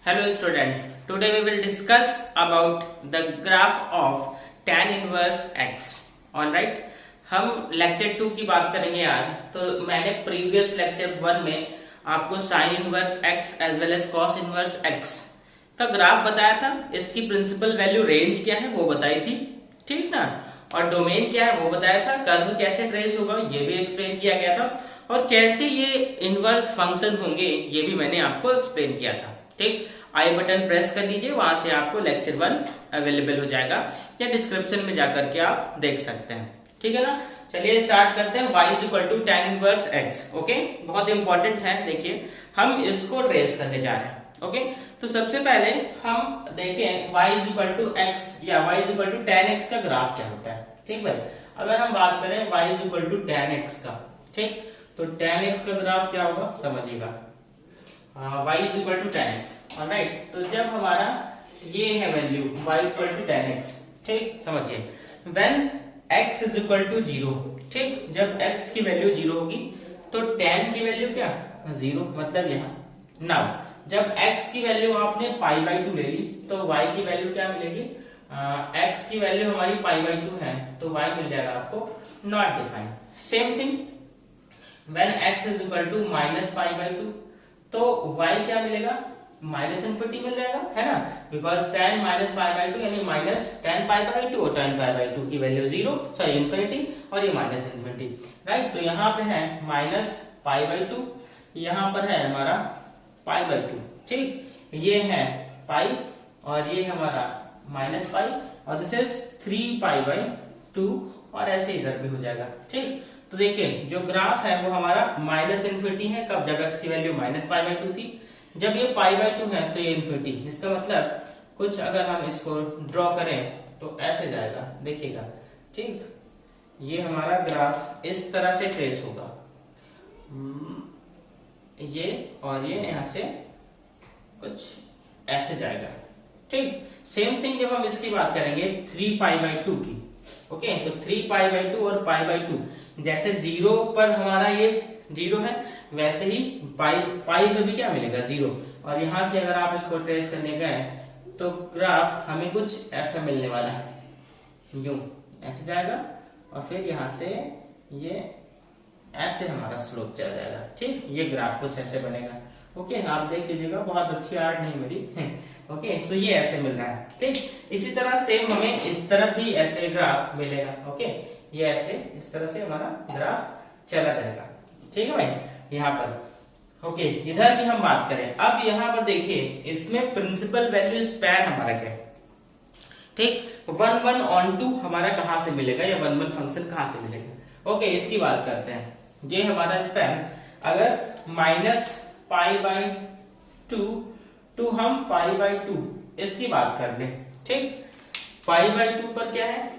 Hello students, today we will discuss about the graph of tan inverse x. Alright, हम lecture 2 की बात करेंगे आज। तो मैंने प्रीवियस लेक्चर 1 में आपको sine inverse x as well as cos inverse x का ग्राफ बताया था। इसकी प्रिंसिपल वैल्यू रेंज क्या है वो बताई थी, ठीक ना, और डोमेन क्या है वो बताया था। कर्व कैसे ट्रेस होगा ये भी एक्सप्लेन किया गया था, और कैसे ये इनवर्स फंक्शन होंगे ये भी मैंने आपको एक्सप्लेन किया था। ठीक, आई बटन प्रेस कर लीजिए, वहां से आपको लेक्चर 1 अवेलेबल हो जाएगा या डिस्क्रिप्शन में जाकर के आप देख सकते हैं। ठीक है ना, चलिए स्टार्ट करते हैं। y is equal to tan inverse x। Okay, बहुत इंपॉर्टेंट है। देखिए हम इसको ट्रेस करने जा रहे हैं। ओके, तो सबसे पहले हम देखें y is equal to x या y is equal to tan x का ग्राफ क्या होता है। ठीक भाई, अगर हम बात करें y is equal to tan x का, ठीक, तो tan x का ग्राफ क्या होगा समझिएगा, y is equal to tan x। Alright, तो जब हमारा ये है value y equal to tan x, ठीक, समझिए, when x is equal to 0, ठीक, जब x की वैल्यू 0 होगी तो tan की वैल्यू क्या 0, मतलब यहाँ नाउ जब x की वैल्यू आपने पाई बाई 2 ले ली तो y की वैल्यू क्या मिलेगी, x की वैल्यू हमारी पाई बाई 2 है तो y मिल जाएगा आपको not defined. Same thing when x is equal to minus pi by 2 तो y क्या मिलेगा, माइनस इनफिनिटी मिल जाएगा, है ना, because tan minus pi by 2 यानी माइनस tan पाई बाई 2 और tan पाई बाई 2 की वैल्यू 0, सॉरी इनफिनिटी, और ये माइनस इनफिनिटी, राइट। तो यहाँ पे है माइनस पाई बाई 2, यहाँ पर है हमारा पाई बाई 2, ठीक, ये है पाई और ये हमारा माइनस पाई, और दिस इज 3 पाई बाई 2, और ऐसे इधर भी हो जाएगा। ठीक, तो देखिए जो ग्राफ है वो हमारा माइनस इनफिनिटी है, कब, जब x की वैल्यू माइनस पाई बाई 2 थी, जब ये पाई बाई 2 है तो ये इनफिनिटी। इसका मतलब कुछ अगर हम इसको ड्रॉ करें तो ऐसे जाएगा, देखिएगा, ठीक, ये हमारा ग्राफ इस तरह से ट्रेस होगा, ये और ये यहाँ से कुछ ऐसे जाएगा। ठीक, सेम थिंग जब हम इसकी बात करेंगे 3 पाई बाई 2 की, ओके, तो 3 पाई बाई 2 और पाई बाई 2, जैसे 0 पर हमारा ये 0 है वैसे ही पाई में भी क्या मिलेगा 0, और यहां से अगर आप इसको ट्रेस करने गए तो ग्राफ हमें कुछ ऐसा मिलने वाला है, यूं ऐसे जाएगा और फिर यहां से ये ऐसे हमारा स्लोप चला जाएगा। ठीक, ये ग्राफ कुछ ऐसे बनेगा। ओके, आप देख लीजिएगा, बहुत अच्छी आर्ट नहीं मेरी। ओके, तो ये ऐसे मिल रहा है। ठीक, इसी तरह सेम हमें इस तरफ भी ऐसे ग्राफ मिलेगा। ओके, ये ऐसे इस तरह से हमारा ग्राफ चला जाएगा। ठीक है भाई, यहाँ पर। ओके, इधर की हम बात करें, अब यहाँ पर देखिए इसमें प्रिंसिपल वैल्यू स्पैन हमारा क्या है। ठीक, 1 1 ऑन 2 हमारा कहां से मिलेगा, या 1 1 फंक्शन कहां से मिलेगा। ओके, इसकी बात करते हैं। ये हमारा स्पैन अगर माइनस पाई बाई 2 टू हम पाई बाई 2 इसकी बात कर ले, ठीक, पाई बाई 2 पर क्या है,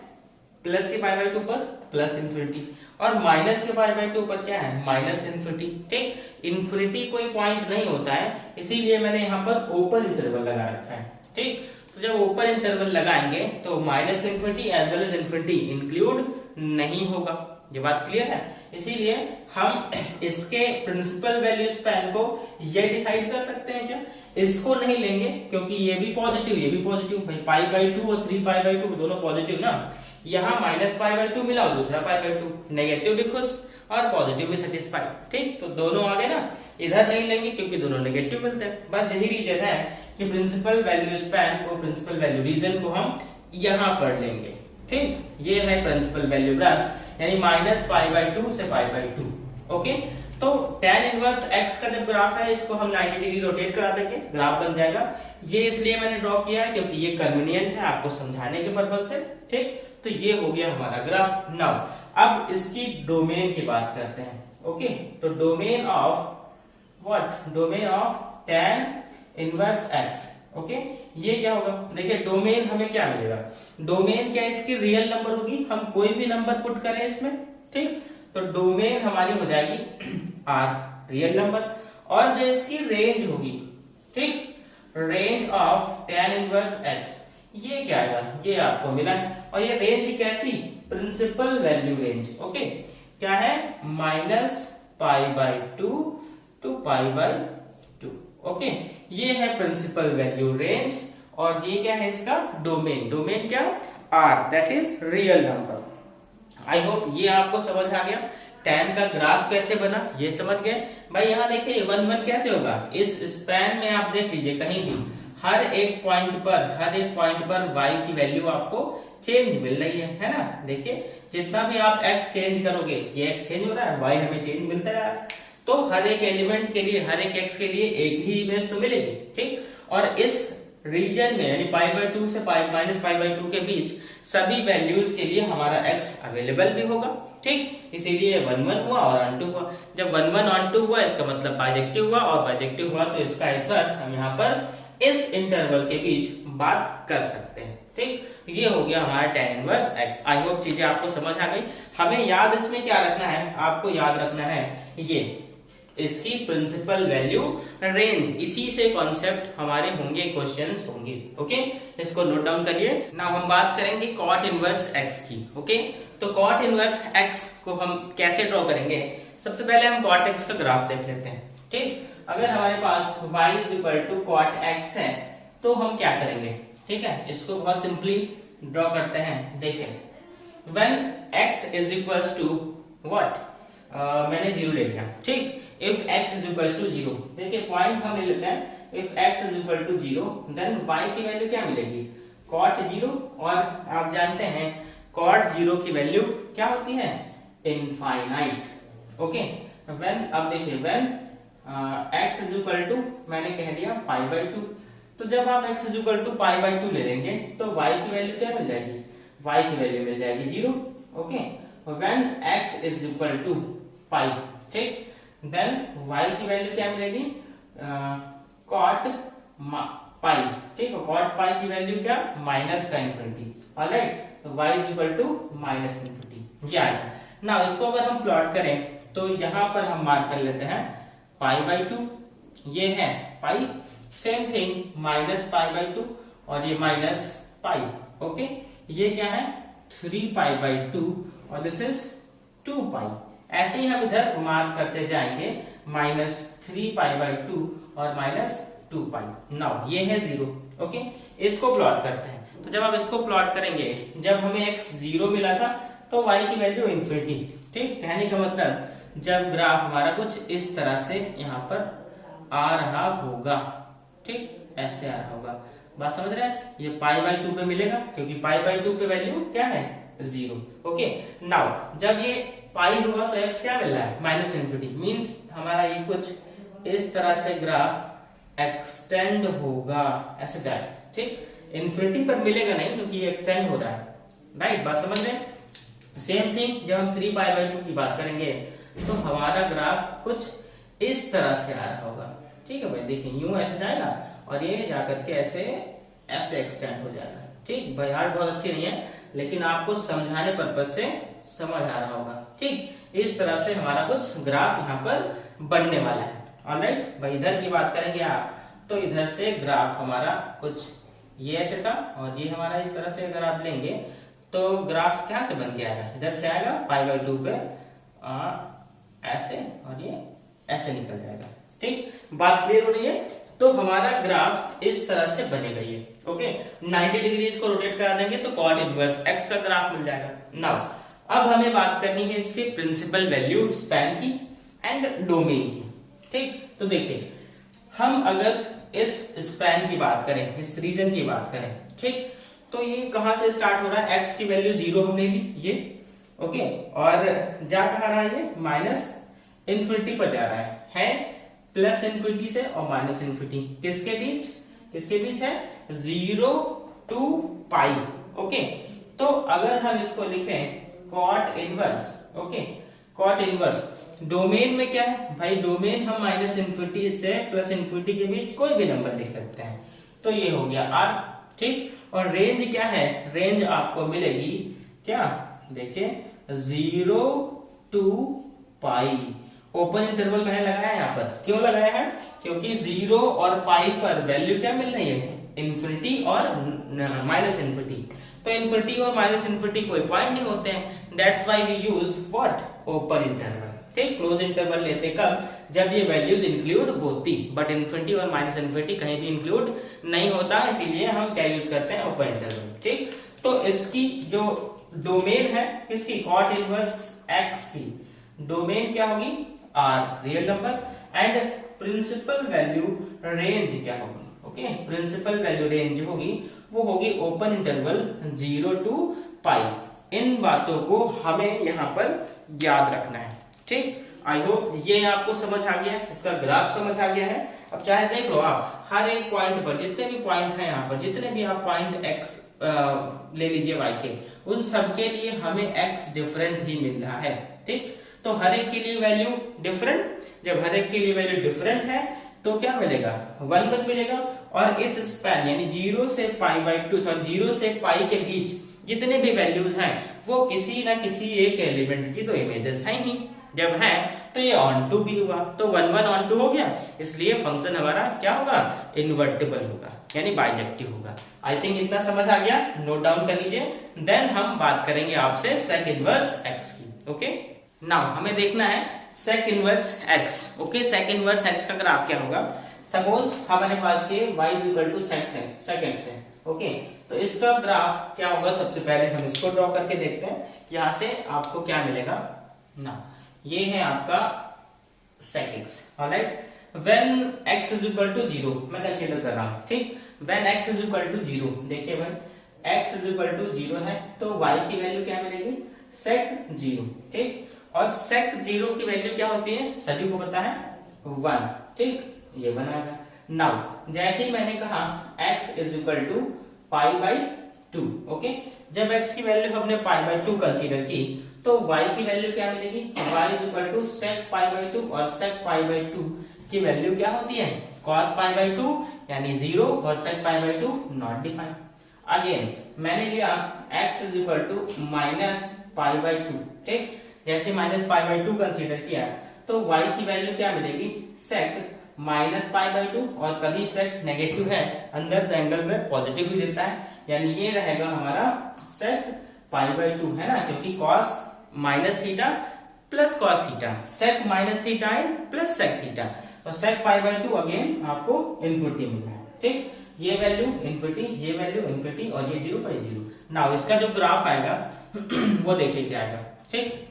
प्लस के पाई बाई 2 पर प्लस इन्फिनिटी, और माइनस के पाई बाई 2 पर क्या है, माइनस इन्फिनिटी। ठीक, इन्फिनिटी कोई पॉइंट नहीं होता है, इसीलिए मैंने यहाँ पर ओपन इंटरवल लगा रखा है। ठीक, तो जब ओपन इंटरवल लगाएंगे तो minus infinity as well as infinity include नहीं होगा। ये बात क्लियर है, इसीलिए हम इसके प्रिंसिपल वैल्यू स्पैन को ये डिसाइड कर सकते हैं क्या, इसको नहीं लेंगे क्योंकि ये भी पॉजिटिव ये भी पॉजिटिव, भाई पाई बाई 2 और 3 पाई बाई 2 दोनों पॉजिटिव ना, यहाँ माइनस पाई बाई 2 मिला और दूसरा पाई बाई 2, नेगेटिव भी खुश और पॉजिटिव भी सेटिस्फाइड। ठीक, तो दोनों आ गए ना, इधर नहीं लेंगे क्योंकि दोनों नेगेटिव मिलते हैं। बस यही रीजन है कि प्रिंसिपल वैल्यू स्पैन को, प्रिंसिपल वैल्यू रीजन को हम यहाँ पर लेंगे। ठीक, ये है प्रिंसिपल वैल्यू ब्रांच, यानी माइनस पाई बाई 2 से पाई बाई 2। ओके, तो tan इनवर्स x का जब ग्राफ है इसको हम 90 डिग्री रोटेट करा देंगे, ग्राफ बन जाएगा। ये इसलिए मैंने ड्रॉ किया है क्योंकि ये कन्वीनियंट है आपको समझाने के पर्पज से। ठीक, तो ये हो गया हमारा ग्राफ। नाउ अब इसकी डोमेन की बात करते हैं। ओके, तो domain of what, domain of tan inverse x। Okay, ये क्या होगा, देखिए डोमेन हमें क्या मिलेगा, डोमेन क्या इसकी रियल नंबर होगी, हम कोई भी नंबर पुट करें इसमें। ठीक, तो डोमेन हमारी हो जाएगी r रियल नंबर, और जो इसकी रेंज होगी, ठीक, range of tan inverse x, ये क्या आएगा, ये आपको मिला है, और ये रेंज कैसी, प्रिंसिपल वैल्यू रेंज। ओके, क्या है, minus pi by 2 to pi by 2। Okay, ये है प्रिंसिपल वैल्यू रेंज, और ये क्या है इसका डोमेन। डोमेन क्या, R, that is real number. I hope ये आपको समझ आ गया। tan का ग्राफ कैसे बना ये समझ गए भाई। यहाँ देखिए 1 1 कैसे होगा, इस स्पैन में आप देख लीजिए कहीं भी हर एक पॉइंट पर y की वैल्यू आपको चेंज मिल रही है ना। देखिए जितना भी आप x चेंज करोगे, ये x चेंज हो रहा है, y हमें चेंज मिलता जा रहा है। तो हर एक एलिमेंट के लिए, हर एक x के लिए एक ही इमेज तो मिलेगी, ठीक। और इस रीजन में यानी π/2 से -π/2 के बीच सभी वैल्यूज के लिए हमारा x अवेलेबल भी होगा, ठीक। इसीलिए 1 1 हुआ और ऑन 2 हुआ। जब 1 1 ऑन 2 हुआ इसका मतलब बाइजेक्टिव हुआ, और बाइजेक्टिव हुआ तो इसका इन्वर्स हम यहाँ पर इस इंटरवल के बीच बात कर सकते हैं, ठीक। ये हो गया हमारा tan inverse x। I hope चीजें आपको समझ आ गई। हमें याद इसमें क्या रखना है, आपको याद रखना है ये इसकी प्रिंसिपल वैल्यू रेंज। इसी से कॉन्सेप्ट हमारे होंगे, क्वेश्चंस होंगे, ओके। इसको नोट डाउन करिए। नाउ हम बात करेंगे cot इनवर्स x की, ओके। तो cot इनवर्स x को हम कैसे ड्रॉ करेंगे, सबसे पहले हम cot x का ग्राफ देख लेते हैं, ठीक। अगर हमारे पास y cot x है तो हम क्या करेंगे, ठीक है। इसको बहुत सिंपली ड्रॉ करते हैं। देखिए when x is equals to what, मैंने 0 ले लिया, ठीक। if x is equals to 0, देखिए पॉइंट हम ले लेते हैं। if x is equal to 0 then y की वैल्यू क्या मिलेगी, cot 0। और आप जानते हैं cot 0 की वैल्यू क्या होती है, इनफाइनाइट, ओके। when, अब देखिए when x is equal to, मैंने कह दिया π/2, तो जब आप x is equal to π/2 ले लेंगे तो y की वैल्यू क्या मिल जाएगी, y की वैल्यू मिल जाएगी 0, okay. when x is equal to pi, ठीक। देन y की वैल्यू क्या मिलेगी, cot पाई, ठीक है। cot पाई की वैल्यू क्या, माइनस का इन्फिनिटी, ऑलराइट। तो y is equal to minus infinity, ये आएगा ना। इसको अगर हम प्लॉट करें तो यहाँ पर हम मार्क कर लेते हैं π/2, ये है पाई, सेम थिंग माइनस π/2 और ये माइनस पाई, ओके। ये क्या है 3π/2 और दिस इज 2 पाई। ऐसे ही हम इधर मार्क करते जाएंगे -3π/2 और -2 पाई। नाउ ये है 0, ओके। इसको प्लॉट करते हैं, तो जब आप इसको प्लॉट करेंगे, जब हमें x 0 मिला था तो y की वैल्यू इन्फिनिटी, ठीक। कहने का मतलब जब ग्राफ हमारा कुछ इस तरह से यहाँ पर आ रहा होगा, ठीक, ऐसे आ रहा होगा, बात समझ रहे हैं। ये π/2 पे मिलेगा क्योंकि π/2 पे वैल्यू क्या है 0, ओके। नाउ जब ये पाई हुआ तो x क्या मिल रहा है, माइनस इन्फिनिटी, मींस हमारा ये कुछ इस तरह से ग्राफ एक्सटेंड होगा, ऐसे जाए, ठीक। इन्फिनिटी पर मिलेगा नहीं क्योंकि ये एक्सटेंड हो रहा है, राइट, बात समझ रहे हैं। सेम थिंग जब हम 3π/2 की बात करेंगे तो हमारा ग्राफ कुछ इस तरह से आ रहा होगा, ठीक है भाई। देखिए यूं ऐसे जाएगा और ये जाकर के ऐसे एक्सटेंड हो जाएगा, ठीक। भाई आर्ट बहुत अच्छी नहीं है लेकिन आपको समझाने पर्पज से समझ आ रहा होगा, ठीक। इस तरह से हमारा कुछ ग्राफ यहाँ पर बनने वाला है, ऑलराइट। भाई इधर की बात करेंगे आप तो इधर से ग्राफ हमारा कुछ ये ऐसे था और ये हमारा इस तरह से अगर आप लेंगे तो ग्राफ क्या से बन के आएगा, इधर से आएगा π/2 पे ऐसे और ये ऐसे निकल जाएगा, ठीक। बात क्लियर हो रही है। तो हमारा ग्राफ इस तरह से बनेगा ये, ओके। 90 डिग्री इसको रोटेट करा देंगे तो cot इनवर्स x का ग्राफ मिल जाएगा। नाउ अब हमें बात करनी है इसके प्रिंसिपल वैल्यू स्पैन की एंड डोमेन की, ठीक। तो देखिए हम अगर इस स्पैन की बात करें, इस रीजन की बात करें, ठीक, तो ये कहां से स्टार्ट हो रहा है, x की वैल्यू 0 हमने ली ये, ओके। और जा कहां रहा है, ये माइनस इन्फिनिटी पर जा रहा है प्लस इन्फिनिटी से और माइनस इन्फिनिटी, किसके बीच है 0 to पाई, ओके। तो अगर हम इसको लिखें cot inverse, okay, cot inverse, domain में क्या है भाई, डोमेन हम माइनस इन्फिनिटी से प्लस इन्फिनिटी के बीच कोई भी नंबर लिख सकते हैं, तो ये हो गया r, ठीक। और रेंज क्या है, रेंज आपको मिलेगी क्या, देखिए 0 to पाई। ओपन इंटरवल मैंने लगाया है यहाँ पर, क्यों लगाया है, क्योंकि 0 और पाई पर वैल्यू क्या मिल रही है, इन्फिनिटी और माइनस इन्फिनिटी। तो इन्फिनिटी और माइनस इन्फिनिटी कोई पॉइंट नहीं होते हैं, that's why we use what, open interval, ठीक, क्लोज इंटरवल लेते कब, जब ये वैल्यूज इंक्लूड होती, बट इन्फिनिटी और माइनस इन्फिनिटी कहीं भी इंक्लूड नहीं होता, इसीलिए हम क्या यूज करते हैं, ओपन इंटरवल। ठीक, तो इसकी जो डोमेन है किसकी, कॉट इनवर्स एक्स की डोमेन क्या होगी, R real number, and principal value range क्या होगी, ओके, प्रिंसिपल वैल्यू रेंज जो होगी वो होगी ओपन इंटरवल 0 to पाई। इन बातों को हमें यहाँ पर याद रखना है। ठीक, आई होप ये आपको समझ आ गया, इसका ग्राफ समझ आ गया है। अब चाहे देख लो आप हर एक पॉइंट पर, जितने भी पॉइंट है यहाँ पर, जितने भी आप पॉइंट एक्स ले लीजिए y के, उन सब के लिए हमें x डिफरेंट ही मिल रहा है। ठीक, तो हर एक के लिए वैल्यू डिफरेंट, जब हर एक के लिए वैल्यू डिफरेंट है तो क्या मिलेगा, 1 1 मिलेगा। और इस स्पैन यानी 0 से पाई बाई 2, 0 से पाई के बीच जितने भी वैल्यूज हैं वो किसी ना किसी एक एलिमेंट की तो इमेजेस हैं ही, जब है तो ये ऑन टू भी हुआ, तो 1 1 ऑन टू हो गया, इसलिए फंक्शन हमारा क्या होगा, इन्वर्टिबल होगा, यानी बाइजेक्टिव होगा। आई थिंक इतना समझ आ गया, नोट डाउन कर लीजिए। देन हम बात करेंगे आपसे सेक इनवर्स एक्स की। ओके, नाउ हमें देखना है sec inverse x. Okay, sec inverse x का ग्राफ क्या होगा, सपोज हमारे पास ये y सेक एक्स है। ओके, तो इसका ग्राफ क्या होगा, सबसे पहले हम इसको ड्रॉ करके देखते हैं। यहां से आपको क्या मिलेगा ना, ये है आपका sec x, alright. when x is equal to 0, मैं कंसीडर कर रहा हूं, ठीक, when x is equal to 0, देखिए भाई x is equal to 0 है तो y की वैल्यू क्या मिलेगी, sec 0। ठीक, और sec 0 की वैल्यू क्या होती है, सभी को पता है 1। ठीक, ये बनाएगा। नाउ जैसे ही मैंने कहा x is equal to pi by 2, okay, जब x की वैल्यू हमने पाई बाई 2 कंसीडर की तो y की वैल्यू क्या मिलेगी, y is equal to sec pi by 2, और sec पाई बाई 2 की वैल्यू क्या होती है, cos पाई बाई 2 यानी 0, और sec pi by 2 not defined. Again मैंने लिया x is equal to minus pi by 2। ठीक, जैसे माइनस पाई बाई 2 कंसीडर किया तो y की वैल्यू क्या मिलेगी, sec माइनस पाई बाई 2, और कभी sec नेगेटिव है अंदर एंगल में पॉजिटिव ही देता है, यानी ये रहेगा हमारा sec पाई बाई 2, है ना, क्योंकि cos minus theta plus cos theta, sec minus theta है प्लस सेक थीटा, तो सेक पाई बाई 2 अगेन आपको इन्फिनिटी मिल रहा है। ठीक, ये वैल्यू इन्फिनिटी, ये वैल्यू इन्फिनिटी, और ये 0 पर 0। नाउ इसका जो ग्राफ आएगा वो देखिए क्या आएगा। ठीक,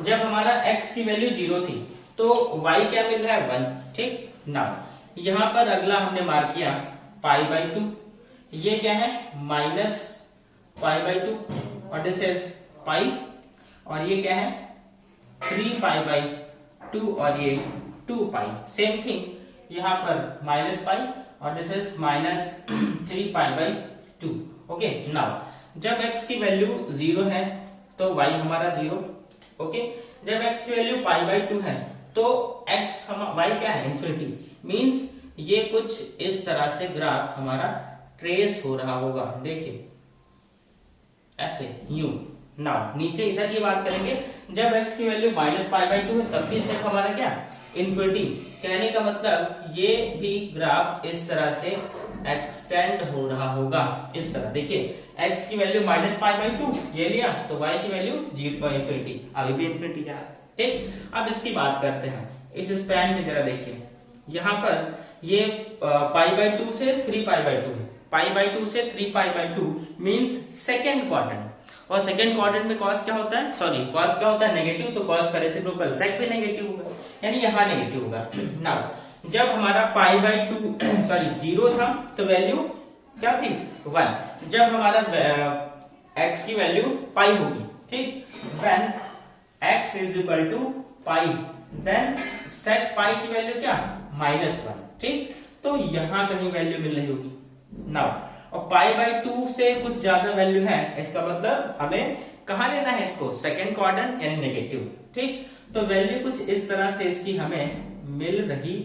जब हमारा x की वैल्यू 0 थी तो y क्या मिल रहा है, 1। ठीक, नाउ यहां पर अगला हमने मार्क किया पाई बाई 2, ये क्या है, माइनस पाई बाई 2, और दिस इज पाई, और ये क्या है 3 पाई बाई 2, और ये 2 पाई। सेम थिंग यहाँ पर माइनस पाई, और this is minus 3 pi by 2। Okay, now जब x की वैल्यू 0 है तो y हमारा 0। ओके, जब x की वैल्यू पाई बाई 2 है तो y क्या है, इन्फिनिटी। मींस ये कुछ इस तरह से ग्राफ हमारा ट्रेस हो रहा होगा, देखिए ऐसे यूं। नाउ नीचे इधर की बात करेंगे, जब x की वैल्यू माइनस पाई बाई 2 है तब भी सिर्फ हमारा क्या, इन्फिनिटी। कहने का मतलब ये भी ग्राफ इस तरह से एक्सटेंड हो रहा होगा, इस तरह। देखिए x की वैल्यू माइनस पाई बाई 2 ये लिया तो y की वैल्यू 0 इन्फिनिटी, अभी भी इन्फिनिटी क्या है। ठीक, अब इसकी बात करते हैं, इस स्पैन की जरा देखिए, यहाँ पर ये पाई बाई 2 से 3 पाई बाई 2 है, पाई बाई 2 से 3 पाई बाई 2 मींस सेकंड क्वाड्रेंट, और सेकंड क्वाड्रेंट में cos क्या होता है, सॉरी cos क्या होता है, नेगेटिव, तो cos का रेसिप्रोकल sec भी नेगेटिव होगा, यानी यहाँ नेगेटिव होगा। नाउ जब हमारा पाई बाई 2 सॉरी 0 था तो वैल्यू क्या थी, 1। जब हमारा x की वैल्यू पाई होगी, ठीक, when x is equal to pi, then sec pi की वैल्यू क्या, -1। ठीक, तो यहाँ कहीं वैल्यू मिल रही होगी। नाउ और पाई बाई 2 से कुछ ज्यादा वैल्यू है, इसका मतलब हमें कहां लेना है इसको, सेकंड क्वाड्रेंट यानी नेगेटिव। ठीक, तो वैल्यू कुछ इस तरह से इसकी हमें मिल रही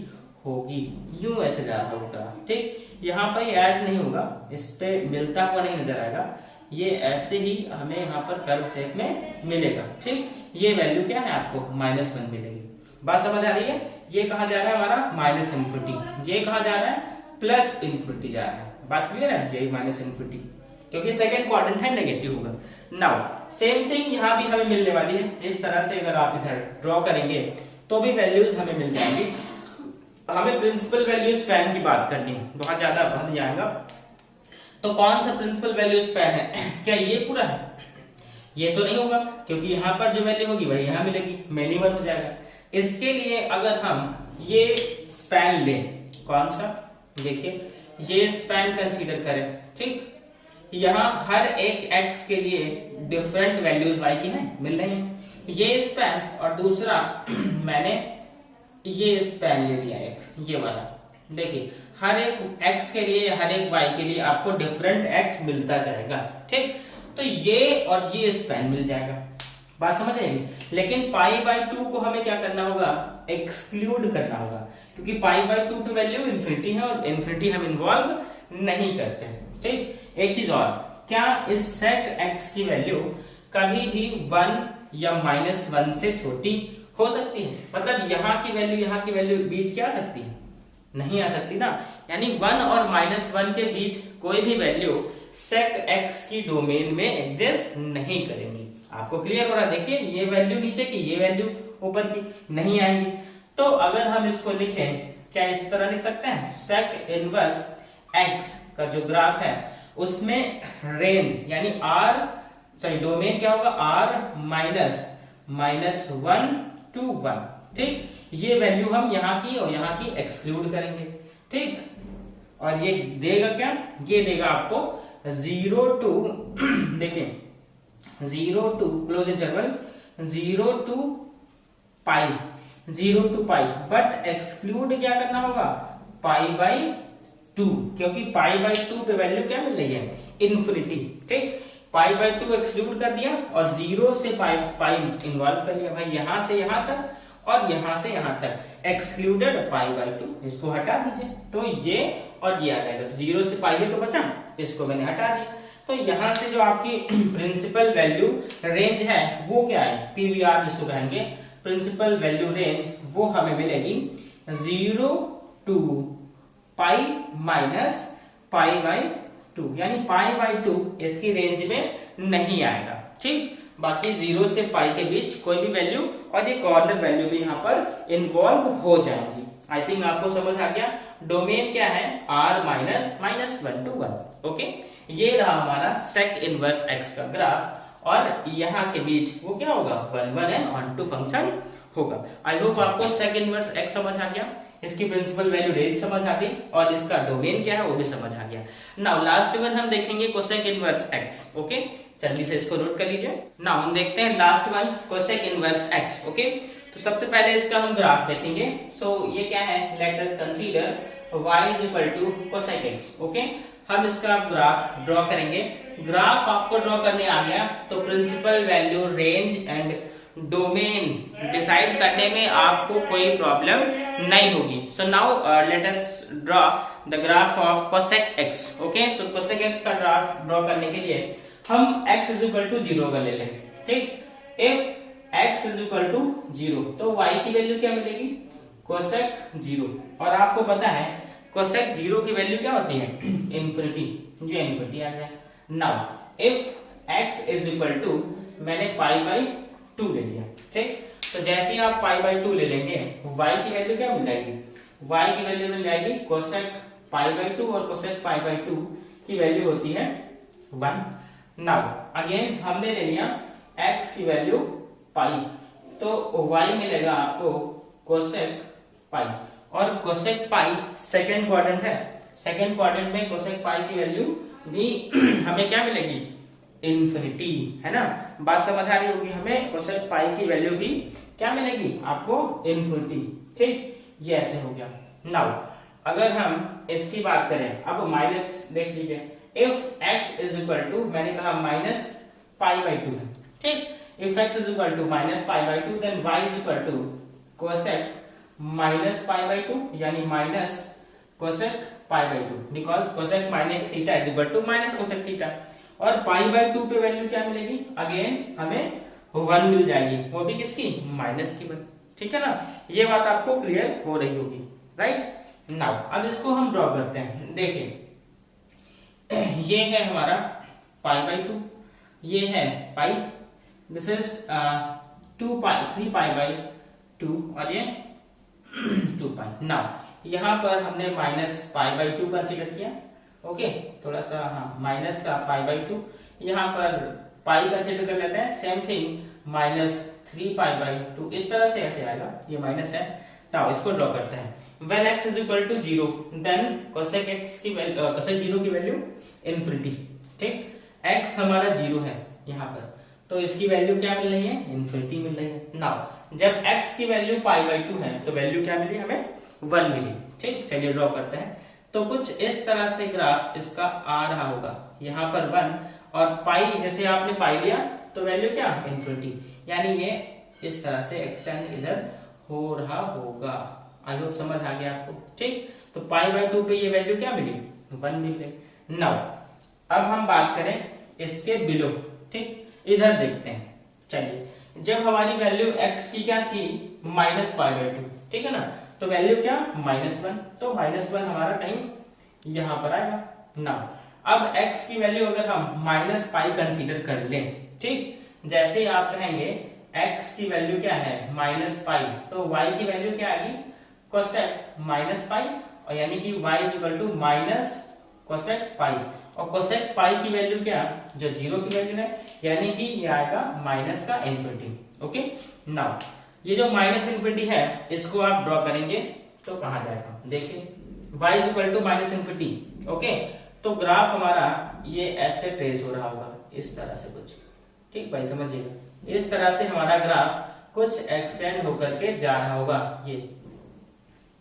होगी, यूं ऐसे जा रहा होगा। ठीक, यहाँ पर ऐड नहीं होगा, इस पे मिलता हुआ नहीं नजर आएगा, ये ऐसे ही हमें यहाँ पर कर्व शेप में मिलेगा। ठीक, ये वैल्यू क्या है आपको -1 मिलेगी। बात समझ आ रही है, ये कहा जा रहा है हमारा माइनस इन्फिनिटी, ये कहा जा रहा है प्लस इन्फिनिटी जा रहा है। बात क्लियर है, यही माइनस इन्फिनिटी। क्योंकि सेकंड क्वाड्रेंट है नेगेटिव होगा। नाउ सेम थिंग यहाँ भी हमें मिलने वाली है। इस तरह से अगर आप इधर ड्रॉ करेंगे तो भी वैल्यूज हमें मिल जाएंगी। हमें प्रिंसिपल वैल्यू स्पैन की बात करनी है, बहुत ज्यादा बन जाएगा। तो कौन सा प्रिंसिपल वैल्यू स्पैन है? क्या ये पूरा है? ये तो नहीं होगा, क्योंकि यहाँ पर जो वैल्यू होगी वही यहाँ मिलेगी, मिनिमम हो जाएगा। इसके लिए अगर हम ये स्पैन लें, कौन सा, देखिए ये स्पैन कंसीडर करें, ठीक, यहाँ हर एक x के लिए डिफरेंट वैल्यूज y की हैं, मिल रही हैं, ये स्पैन, और दूसरा मैंने ये स्पैन ले लिया एक, ये वाला। देखिए हर एक x के लिए, हर एक y के लिए आपको डिफरेंट x मिलता जाएगा, ठीक। तो ये और ये स्पैन मिल जाएगा, बात समझ आएगी। लेकिन पाई बाय 2 को हमें क्या करना होगा? एक्सक्लूड करना होगा, क्योंकि पाई बाय 2 पे वैल्यू इन्फिनिटी है और इन्फिनिटी हम इन्वॉल्व नहीं करते हैं, ठीक। एक चीज और, क्या इस sec x की वैल्यू कभी भी 1 या -1 से छोटी हो सकती है? मतलब यहाँ की वैल्यू बीच क्या आ सकती है? नहीं आ सकती ना। यानी 1 और -1 के बीच कोई भी वैल्यू sec x की डोमेन में एग्जिस्ट नहीं करेंगी। आपको क्लियर हो रहा है? देखिए ये वैल्यू नीचे की, ये वैल्यू ऊपर की नहीं आएंगी। तो अगर हम इसको लिखें, क्या इस तरह लिख सकते हैं? sec इनवर्स x का जो ग्राफ है उसमें रेंज यानी डोमेन क्या होगा? r -1 to 1, ठीक। ये वैल्यू हम यहाँ की और यहाँ की एक्सक्लूड करेंगे, ठीक। और ये देगा क्या? ये देगा आपको 0 to देखिए 0 to close interval 0 to pi, but exclude क्या करना होगा? पाई बाय 2, क्योंकि पाई बाय 2 पे वैल्यू क्या मिल रही है? इन्फिनिटी, ठीक। पाई बाय 2 एक्सक्लूड कर दिया और 0 से पाई इन्वॉल्व कर लिया, भाई यहां से यहां तक और यहां से यहां तक एक्सक्लूडेड पाई बाय 2, इसको हटा दीजिए तो ये और ये आ जाएगा। तो 0 से पाई है तो बचा, इसको मैंने हटा दिया। तो यहां से जो आपकी प्रिंसिपल वैल्यू रेंज है वो क्या है? पीवीआर जिसको कहेंगे, प्रिंसिपल वैल्यू रेंज, वो हमें मिलेगी 0 to pi minus pi by 2, यानी पाई बाय 2 इसकी रेंज में नहीं आएगा, ठीक। बाकी 0 से पाई के बीच कोई भी वैल्यू और ये कॉर्नर वैल्यू भी यहाँ पर इन्वॉल्व हो जाएगी। आई थिंक आपको समझ आ गया। डोमेन क्या है? r -1 to 1, okay. ये रहा हमारा sec इनवर्स x का ग्राफ, और यहाँ के बीच वो क्या होगा? 1 1 and on to फंक्शन होगा। आई होप आपको sec इनवर्स x समझ आ गया, इसकी प्रिंसिपल वैल्यू रेंज समझ आ गई और इसका डोमेन क्या है वो भी समझ आ गया। नाउ लास्ट वन हम देखेंगे कोसेक इनवर्स x, ओके। जल्दी से इसको नोट कर लीजिए। नाउ हम देखते हैं last one cosec inverse x, okay. तो सबसे पहले इसका हम ग्राफ देखेंगे। सो ये क्या है? Let us consider y is equal to cosec x, okay. हम इसका ग्राफ ड्रॉ करेंगे। ग्राफ आपको ड्रॉ करने आ गया तो principal value range and domain decide करने में आपको कोई प्रॉब्लम नहीं होगी। So now let us draw the graph of cosec x, okay. So cosec x का ग्राफ ड्रॉ करने के लिए हम x इज इक्वल टू 0 का ले लें, ठीक। If x is equal to 0 तो y की वैल्यू क्या मिलेगी? कोसेक 0, और आपको पता है कोसेक 0 की वैल्यू क्या होती है? इन्फिनिटी, ये इन्फिनिटी आ जाए। Now if x is equal to, मैंने पाई बाय 2 ले लिया, ठीक। तो जैसे ही आप पाई बाय 2 ले लेंगे y की वैल्यू क्या मिल जाएगी? y की वैल्यू मिल जाएगी कोसेक पाई बाय 2, और कोसेक पाई बाय 2 की वैल्यू होती है 1। नाउ अगेन हमने ले लिया x की वैल्यू पाई, तो y मिलेगा आपको कोसेक पाई, और कोसेक पाई सेकंड क्वाड्रेंट है। सेकंड क्वाड्रेंट में कोसेक पाई की वैल्यू भी हमें क्या मिलेगी? इन्फिनिटी, है ना। बात समझ आ रही होगी हमें। कोसेक पाई की वैल्यू भी क्या मिलेगी आपको? इन्फिनिटी, ठीक। ये ऐसे हो गया। नाउ अगर हम इसकी बात करें, अब माइनस देख लीजिए। If x is equal to, मैंने कहा माइनस पाई बाय 2 है, ठीक। If x is equal to minus pi by 2 then y is equal to cosec minus pi by 2, यानी minus cosec pi by 2, because cosec minus theta is equal to minus cosec theta. और pi by 2 पे value क्या मिलेगी? Again हमें 1 मिल जाएगी, वो भी किसकी? माइनस की 1, ठीक है ना। ये बात आपको क्लियर हो रही होगी, राइट। नाउ अब इसको हम ड्रॉ करते हैं। देखिए ये है हमारा π/2, ये है पाई, दिस इज 3π/2 और ये 2π। नाउ यहाँ पर हमने -π/2 कंसीडर किया, ओके, थोड़ा सा हाँ माइनस का π/2, यहाँ पर पाई कंसीडर कर लेते हैं, सेम थिंग -3π/2, इस तरह से ऐसे आएगा, ये माइनस है। नाउ इसको ड्रॉ करते हैं। When x is equal to 0, then cosec x की वैल्यू, cosec 0 की वैल्यू इन्फिनिटी, ठीक, x हमारा 0 है यहाँ पर, तो इसकी वैल्यू क्या मिल रही है, इन्फिनिटी मिल रही है। नाउ जब x की वैल्यू π/2 है तो वैल्यू क्या मिली हमें, 1 मिली, ठीक। चलिए ड्रॉ करते हैं। तो कुछ इस तरह से ग्राफ इसका आ रहा होगा, यहाँ पर 1 और पाई, जैसे आपने पाई लिया तो वैल्यू क्या, इन्फिनिटी, यानी ये इस तरह से एक्सटेंड इधर हो रहा होगा। आई होप समझ आ गया आपको, ठीक। तो π/2 पे ये वैल्यू क्या मिली, 1 मिल गई। नाउ अब हम बात करें इसके बिलो, ठीक, इधर देखते हैं। चलिए जब हमारी वैल्यू x की क्या थी, -π/2, ठीक है ना, तो वैल्यू क्या, -1, तो -1 हमारा कहीं यहाँ पर आएगा। नाउ अब x की वैल्यू अगर हम -π कंसीडर कर लें, ठीक, जैसे ही आप कहेंगे x की वैल्यू क्या है, -π, तो y की वैल्यू क्या आएगी, कोसेक -π, और यानी कि y -कोसेक π, और कोसेक π की वैल्यू क्या, जो 0 की वैल्यू है, यानी कि ये आएगा माइनस का इन्फिनिटी, ओके। नाउ ये जो माइनस इन्फिनिटी है इसको आप ड्रॉ करेंगे तो कहां जाएगा, देखिए y -इन्फिनिटी, ओके। तो ग्राफ हमारा ये ऐसे ट्रेस हो रहा होगा, इस तरह से कुछ, ठीक भाई, समझिएगा, इस तरह से हमारा ग्राफ कुछ एक्सटेंड होकर के जा रहा होगा, ये,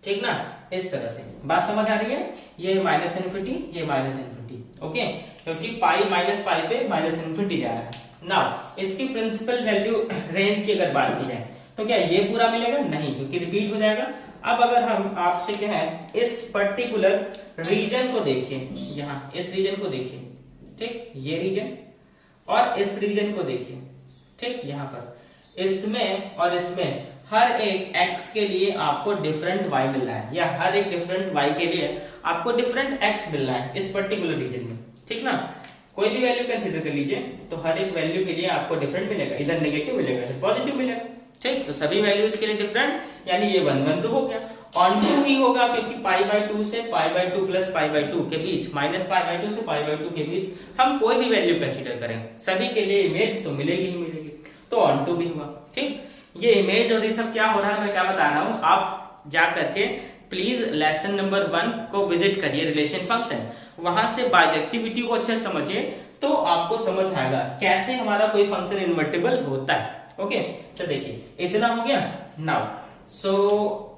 ठीक ना, इस तरह से। बात समझ आ रही है, ये -इन्फिनिटी, ये -इन्फिनिटी, ओके, क्योंकि पाई -π पे -इन्फिनिटी जा रहा है। नाउ इसकी प्रिंसिपल वैल्यू रेंज की अगर बात की जाए तो क्या ये पूरा मिलेगा, नहीं, क्योंकि रिपीट हो जाएगा। अब अगर हम आपसे कहें इस पर्टिकुलर रीजन को देखिए, यहाँ इस रीजन को देखिए, ठीक, ये रीजन और इस रीजन को देखिए, ठीक, यहाँ पर इसमें और इसमें हर एक x के लिए आपको डिफरेंट y मिल रहा है, या हर एक डिफरेंट y के लिए आपको डिफरेंट x मिल रहा है इस पर्टिकुलर रीजन में, ठीक ना। कोई भी वैल्यू कंसीडर कर लीजिए तो हर एक वैल्यू के लिए आपको डिफरेंट मिलेगा, इधर नेगेटिव मिलेगा, इधर पॉजिटिव मिलेगा, ठीक। तो सभी वैल्यूज के लिए डिफरेंट, यानी ये 1 1 2 हो गया, ऑन 2 ही होगा, क्योंकि π/2 से π/2 प्लस π/2 के बीच, -π/2 से π/2 के बीच हम कोई भी वैल्यू कंसीडर करें, सभी के लिए इमेज तो मिलेगी ही मिलेगी, तो ऑन 2 भी हुआ, ठीक। ये इमेज और ये सब क्या हो रहा है, मैं क्या बता रहा हूं, आप जा करके प्लीज लेसन नंबर 1 को विजिट करिए, रिलेशन फंक्शन, वहां से बाइजेक्टिविटी को अच्छे से समझिए, तो आपको समझ आएगा कैसे हमारा कोई फंक्शन इन्वर्टिबल होता है, ओके। चलो देखिए इतना हो गया। नाउ सो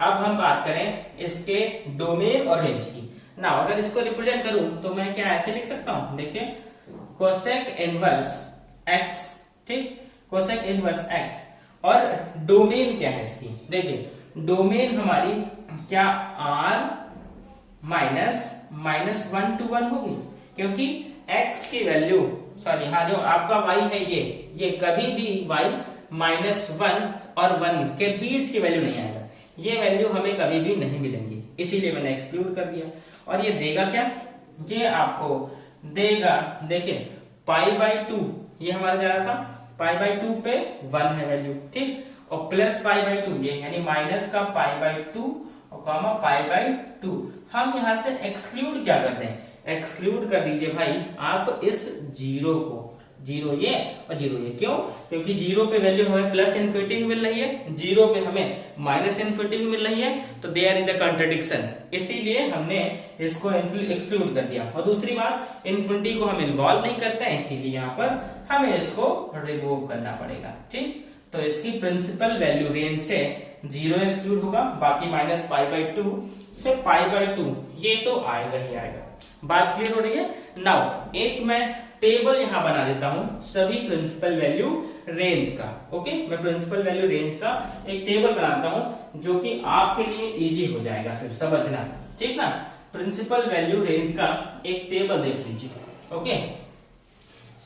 अब हम बात करें इसके डोमेन और रेंज की। नाउ अगर इसको रिप्रेजेंट करूं तो मैं क्या ऐसे लिख सकता हूं, देखिए कोसेक इनवर्स x, ठीक, कोसेक इनवर्स x, और डोमेन क्या है इसकी, देखिए डोमेन हमारी क्या r -1 to 1 होगी, क्योंकि x की वैल्यू, सॉरी हाँ, जो आपका y है ये कभी भी y -1 और 1 के बीच की वैल्यू नहीं आएगा, ये वैल्यू हमें कभी भी नहीं मिलेंगी, इसीलिए मैंने एक्सक्लूड कर दिया। और ये देगा क्या, ये आपको देगा, देखिए π/2, ये हमारा जा रहा था π/2 पे 1 है वैल्यू, ठीक, और प्लस π/2 ये, यानी माइनस का π/2 और कॉमा π/2, हम यहां से एक्सक्लूड क्या करते हैं, एक्सक्लूड कर दीजिए भाई आप इस 0 को, 0 ये और 0 ये, क्यों, क्योंकि 0 पे वैल्यू हमें प्लस इन्फिनिटी भी मिल रही है, 0 पे हमें माइनस इन्फिनिटी भी मिल रही है, तो देयर इज अ कॉन्ट्रडिक्शन, इसीलिए हमने इसको एक्सक्लूड कर दिया। और दूसरी बात, इन्फिनिटी को हम इन्वॉल्व नहीं करते हैं, इसीलिए यहाँ पर हमें इसको रिमूव करना पड़ेगा, ठीक। तो इसकी प्रिंसिपल वैल्यू रेंज से 0 एक्सक्लूड होगा, बाकी -π/2 से π/2 ये तो आएगा ही आएगा। बात क्लियर हो रही है। नाउ एक मैं टेबल यहां बना देता हूं सभी प्रिंसिपल वैल्यू रेंज का, ओके, मैं प्रिंसिपल वैल्यू रेंज का एक टेबल बनाता हूं जो कि आपके लिए इजी हो जाएगा फिर समझना, ठीक ना। प्रिंसिपल वैल्यू रेंज का एक टेबल देख लीजिए, ओके,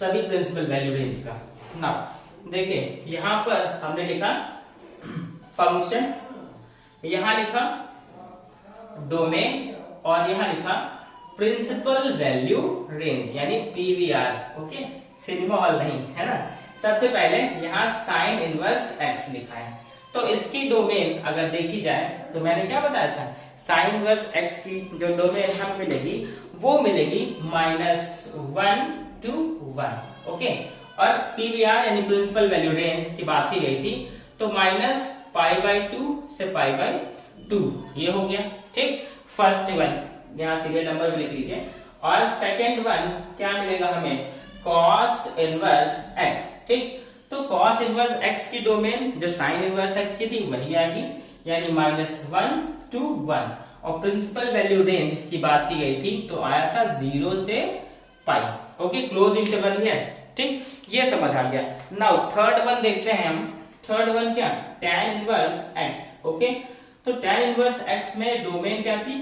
सभी प्रिंसिपल वैल्यू रेंज का। नाउ देखिए यहां पर हमने लिखा फंक्शन, यहां लिखा डोमेन और यहां लिखा प्रिंसिपल वैल्यू रेंज यानी पीवीआर। ओके, सिग्मा हॉल नहीं है ना। सबसे पहले यहाँ साइन इनवर्स एक्स लिखा है, तो इसकी डोमेन अगर देखी जाए तो मैंने क्या बताया था, साइन इनवर्स एक्स की जो डोमेन हमें मिलेगी वो मिलेगी -1 to 1। ओके, और पीवीआर यानी प्रिंसिपल वैल्यू रेंज की बात की गई थी, तो -π/2 से π/2 ये हो गया। ठीक, फर्स्ट वन यहाँ सीरियल नंबर भी लिख लीजिए, और सेकेंड वन क्या मिलेगा हमें, cos इनवर्स x। ठीक, तो cos इनवर्स x की डोमेन जो साइन इनवर्स x की थी वही आएगी, यानी -1 to 1। और प्रिंसिपल वैल्यू रेंज की बात की गई थी तो आया था 0 से π। ओके, क्लोज इंटरवल है। ठीक, ये समझ आ गया। नाउ थर्ड वन देखते हैं हम। थर्ड वन क्या, tan इनवर्स x। ओके, तो tan इनवर्स x में डोमेन क्या थी,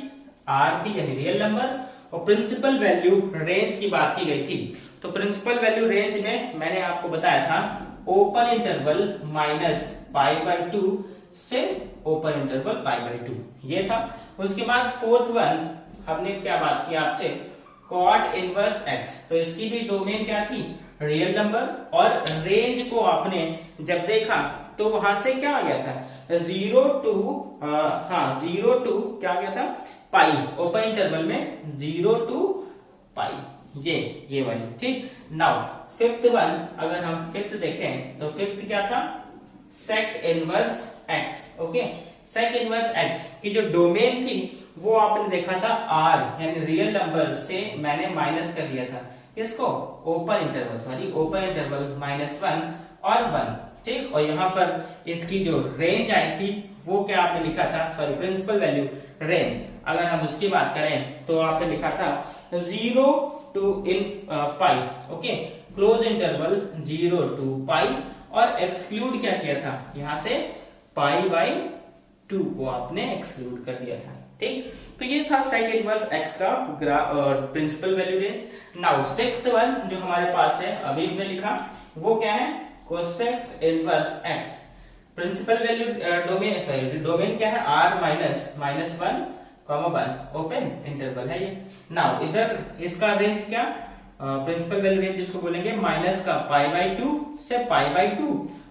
r थी यानी रियल नंबर, और प्रिंसिपल वैल्यू रेंज की बात की गई थी। तो प्रिंसिपल वैल्यू रेंज में मैंने आपको बताया था ओपन इंटरवल -π/2 से ओपन इंटरवल π/2 ये था। उसके बाद फोर्थ वन हमने क्या बात की आपसे, cot इनवर्स x। तो इसकी भी डोमेन क्या थी, रियल नंबर, और रेंज को आपने जब देखा तो वहां से क्या आ गया था, 0 to क्या आ गया था, पाई। ओपन इंटरवल में 0 to पाई, ये वाली। ठीक, नाउ फिफ्थ वन अगर हम फिफ्थ देखें तो फिफ्थ क्या था, sec inverse x। Okay, sec inverse x की जो डोमेन थी वो आपने देखा था r यानी रियल नंबर से मैंने माइनस कर दिया था किसको, ओपन इंटरवल, ओपन इंटरवल -1 और 1। ठीक, और यहाँ पर इसकी जो रेंज आई थी वो क्या आपने लिखा था, प्रिंसिपल वैल्यू रेंज अगर हम उसकी बात करें तो आपने लिखा था 0 to pi. Okay, close interval 0 to पाई, और एक्सक्लूड क्या किया था, यहाँ से π/2 को आपने एक्सक्लूड कर दिया था। ठीक, तो ये था sec इनवर्स x का principal value range. Now sixth one जो हमारे पास है अभी हमने लिखा वो क्या है, cosec inverse x। Principal value domain क्या है, r -1, 1 ओपन इंटरवल है ये। नाउ इधर इसका रेंज क्या, प्रिंसिपल वैल्यू रेंज जिसको बोलेंगे माइनस का π/2 से π/2,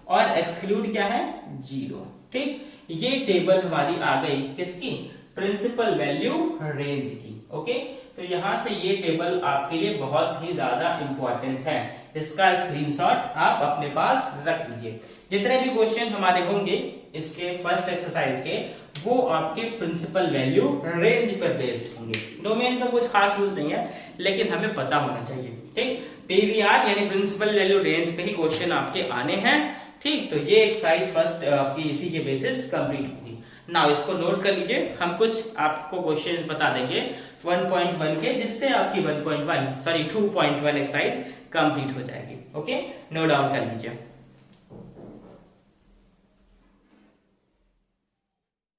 और एक्सक्लूड क्या है, 0। ठीक, ये टेबल हमारी आ गई किसकी, प्रिंसिपल वैल्यू रेंज की। ओके, तो यहां से ये टेबल आपके लिए बहुत ही ज्यादा इंपॉर्टेंट है, इसका स्क्रीनशॉट आप अपने पास रख लीजिए। जितने भी क्वेश्चन हमारे होंगे इसके फर्स्ट एक्सरसाइज के वो आपके प्रिंसिपल वैल्यू रेंज पर बेस्ड होंगे। डोमेन का कुछ खास यूज नहीं है, लेकिन हमें पता होना चाहिए। ठीक, पीवीआर यानी प्रिंसिपल वैल्यू रेंज पे ही क्वेश्चन आपके आने हैं। ठीक, तो ये एक्सरसाइज फर्स्ट आपकी इसी के बेसिस कंप्लीट होगी। नाउ इसको नोट कर लीजिए, हम कुछ आपको क्वेश्चंस बता देंगे 1.1 के, जिससे आपकी 2.1 एक्सरसाइज कंप्लीट हो जाएगी। ओके, नोट डाउन कर लीजिए।